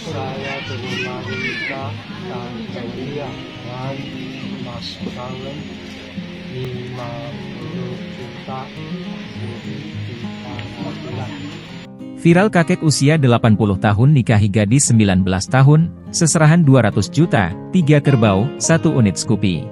Saya terima nikah dan hadiah dan mas kawin 50 juta bulan. Viral kakek usia 80 tahun nikahi gadis 19 tahun, seserahan 200 juta, 3 kerbau, 1 unit Scoopy.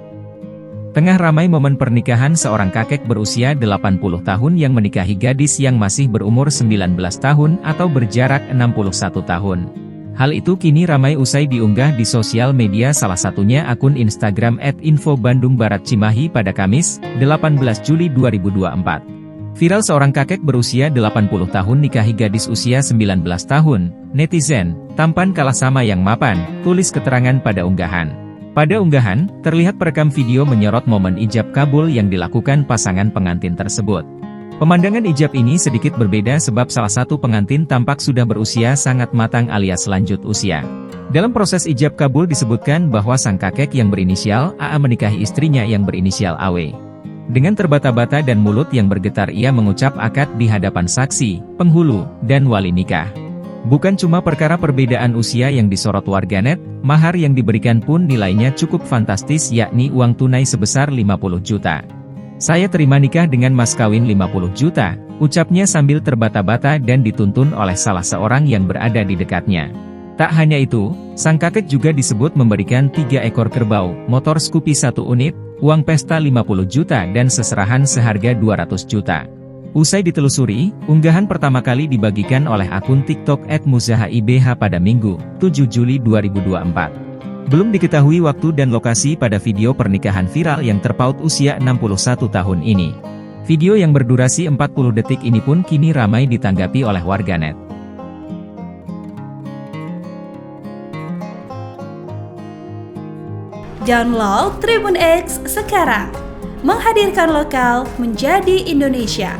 Tengah ramai momen pernikahan seorang kakek berusia 80 tahun yang menikahi gadis yang masih berumur 19 tahun atau berjarak 61 tahun. Hal itu kini ramai usai diunggah di sosial media, salah satunya akun Instagram @info_bandung_barat_cimahi pada Kamis, 18 Juli 2024. Viral seorang kakek berusia 80 tahun nikahi gadis usia 19 tahun, netizen, tampan kalah sama yang mapan, tulis keterangan pada unggahan. Pada unggahan, terlihat perekam video menyorot momen ijab kabul yang dilakukan pasangan pengantin tersebut. Pemandangan ijab ini sedikit berbeda sebab salah satu pengantin tampak sudah berusia sangat matang alias lanjut usia. Dalam proses ijab kabul disebutkan bahwa sang kakek yang berinisial AA menikahi istrinya yang berinisial AW. Dengan terbata-bata dan mulut yang bergetar ia mengucap akad di hadapan saksi, penghulu, dan wali nikah. Bukan cuma perkara perbedaan usia yang disorot warganet, mahar yang diberikan pun nilainya cukup fantastis, yakni uang tunai sebesar 50 juta. Saya terima nikah dengan mas kawin 50 juta, ucapnya sambil terbata-bata dan dituntun oleh salah seorang yang berada di dekatnya. Tak hanya itu, sang kakek juga disebut memberikan 3 ekor kerbau, motor Scoopy 1 unit, uang pesta 50 juta dan seserahan seharga 200 juta. Usai ditelusuri, unggahan pertama kali dibagikan oleh akun TikTok @muzahaibh pada Minggu, 7 Juli 2024. Belum diketahui waktu dan lokasi pada video pernikahan viral yang terpaut usia 61 tahun ini. Video yang berdurasi 40 detik ini pun kini ramai ditanggapi oleh warganet. Download Tribun X sekarang, menghadirkan lokal menjadi Indonesia.